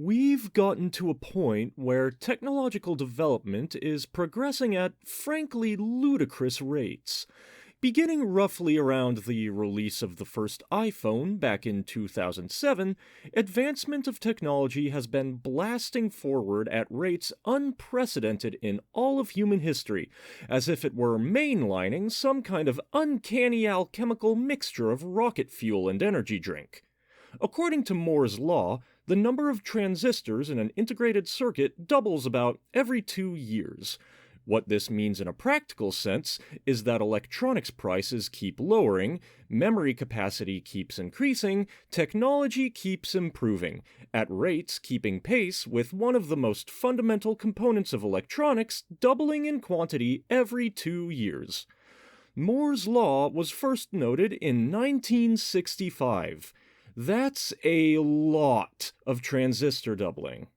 We've gotten to a point where technological development is progressing at frankly ludicrous rates. Beginning roughly around the release of the first iPhone back in 2007, advancement of technology has been blasting forward at rates unprecedented in all of human history, as if it were mainlining some kind of uncanny alchemical mixture of rocket fuel and energy drink. According to Moore's law, the number of transistors in an integrated circuit doubles about every 2 years. What this means in a practical sense is that electronics prices keep lowering, memory capacity keeps increasing, technology keeps improving, at rates keeping pace with one of the most fundamental components of electronics doubling in quantity every 2 years. Moore's law was first noted in 1965. That's a lot of transistor doubling.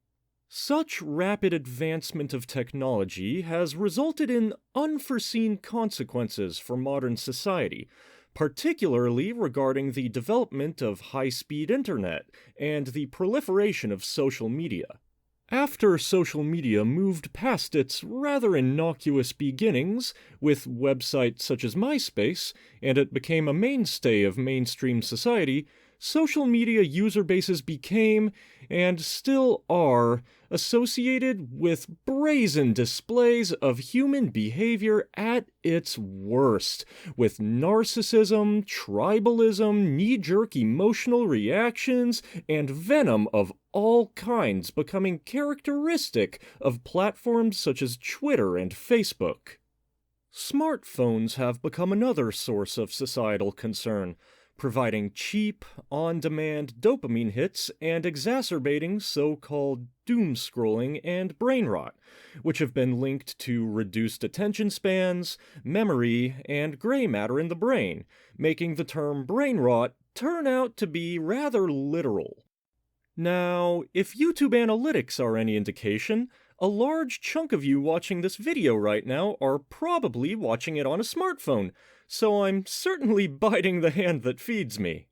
Such rapid advancement of technology has resulted in unforeseen consequences for modern society, particularly regarding the development of high-speed internet and the proliferation of social media. After social media moved past its rather innocuous beginnings with websites such as MySpace, and it became a mainstay of mainstream society, social media user bases became, and still are, associated with brazen displays of human behavior at its worst, with narcissism, tribalism, knee-jerk emotional reactions, and venom of all kinds becoming characteristic of platforms such as Twitter and Facebook. Smartphones have become another source of societal concern, providing cheap, on-demand dopamine hits and exacerbating so-called doom scrolling and brain rot, which have been linked to reduced attention spans, memory, and gray matter in the brain, making the term brain rot turn out to be rather literal. Now, if YouTube analytics are any indication, a large chunk of you watching this video right now are probably watching it on a smartphone, so I'm certainly biting the hand that feeds me.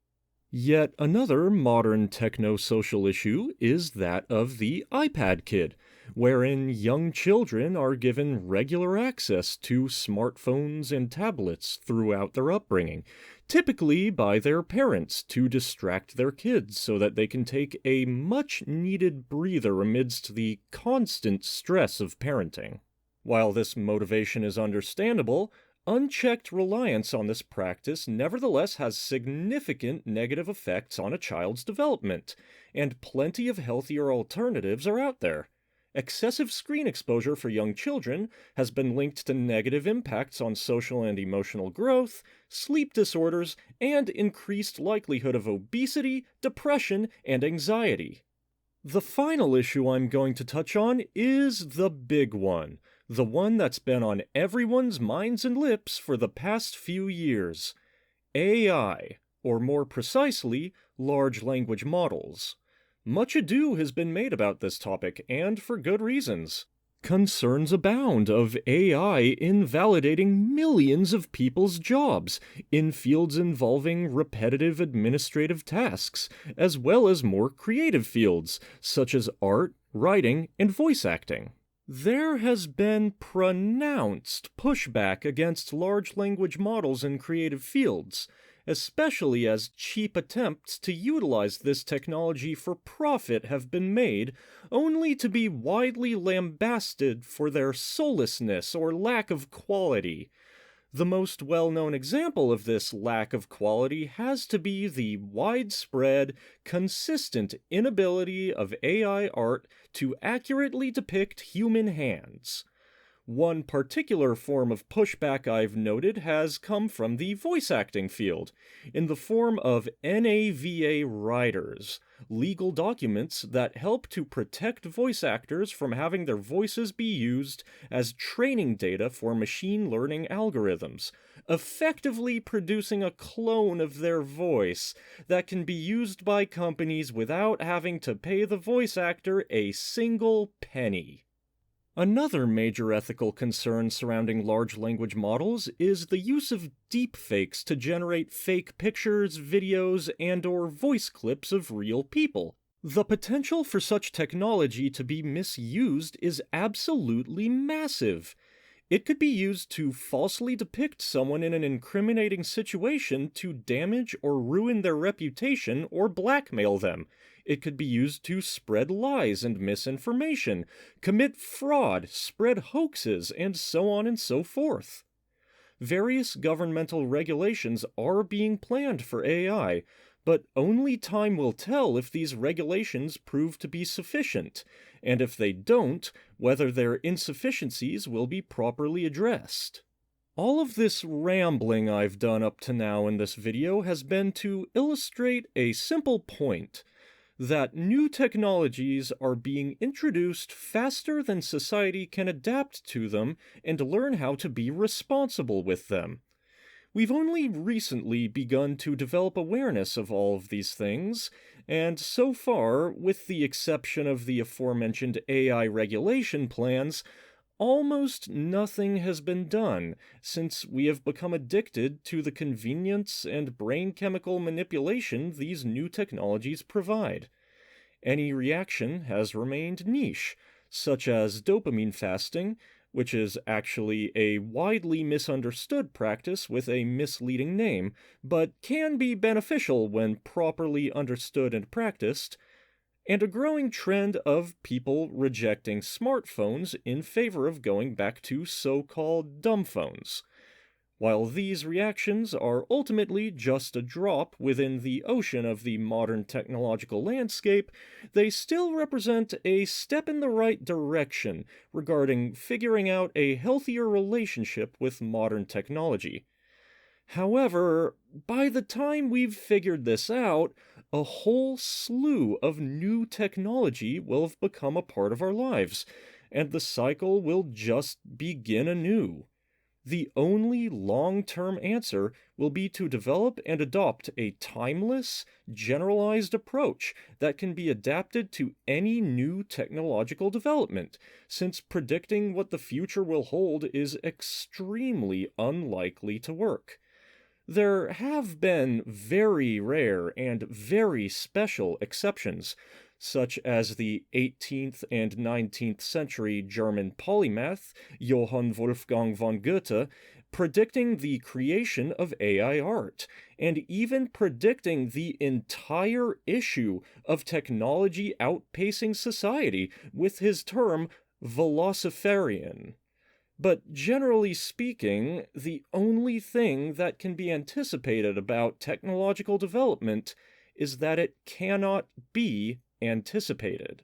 Yet another modern techno-social issue is that of the iPad kid, wherein young children are given regular access to smartphones and tablets throughout their upbringing, typically by their parents to distract their kids so that they can take a much-needed breather amidst the constant stress of parenting. While this motivation is understandable, unchecked reliance on this practice nevertheless has significant negative effects on a child's development, and plenty of healthier alternatives are out there. Excessive screen exposure for young children has been linked to negative impacts on social and emotional growth, sleep disorders, and increased likelihood of obesity, depression, and anxiety. The final issue I'm going to touch on is the big one, the one that's been on everyone's minds and lips for the past few years: AI, or more precisely, large language models. Much ado has been made about this topic, and for good reasons. Concerns abound of AI invalidating millions of people's jobs in fields involving repetitive administrative tasks, as well as more creative fields, such as art, writing, and voice acting. There has been pronounced pushback against large language models in creative fields, especially as cheap attempts to utilize this technology for profit have been made, only to be widely lambasted for their soullessness or lack of quality. The most well-known example of this lack of quality has to be the widespread, consistent inability of AI art to accurately depict human hands. One particular form of pushback I've noted has come from the voice acting field, in the form of NAVA riders, legal documents that help to protect voice actors from having their voices be used as training data for machine learning algorithms, effectively producing a clone of their voice that can be used by companies without having to pay the voice actor a single penny. Another major ethical concern surrounding large language models is the use of deepfakes to generate fake pictures, videos, and/or voice clips of real people, The potential for such technology to be misused is absolutely massive. It could be used to falsely depict someone in an incriminating situation to damage or ruin their reputation or blackmail them. It could be used to spread lies and misinformation, commit fraud, spread hoaxes, and so on and so forth. Various governmental regulations are being planned for AI, but only time will tell if these regulations prove to be sufficient, and if they don't, whether their insufficiencies will be properly addressed. All of this rambling I've done up to now in this video has been to illustrate a simple point: that new technologies are being introduced faster than society can adapt to them and learn how to be responsible with them. We've only recently begun to develop awareness of all of these things, and so far, with the exception of the aforementioned AI regulation plans, almost nothing has been done since we have become addicted to the convenience and brain chemical manipulation these new technologies provide. Any reaction has remained niche, such as dopamine fasting, which is actually a widely misunderstood practice with a misleading name, but can be beneficial when properly understood and practiced, and a growing trend of people rejecting smartphones in favor of going back to so-called dumb phones. While these reactions are ultimately just a drop within the ocean of the modern technological landscape, they still represent a step in the right direction regarding figuring out a healthier relationship with modern technology. However, by the time we've figured this out, a whole slew of new technology will have become a part of our lives, and the cycle will just begin anew. The only long-term answer will be to develop and adopt a timeless, generalized approach that can be adapted to any new technological development, since predicting what the future will hold is extremely unlikely to work. There have been very rare and very special exceptions, such as the 18th and 19th century German polymath Johann Wolfgang von Goethe predicting the creation of AI art, and even predicting the entire issue of technology outpacing society with his term Velociferian. But generally speaking, the only thing that can be anticipated about technological development is that it cannot be anticipated.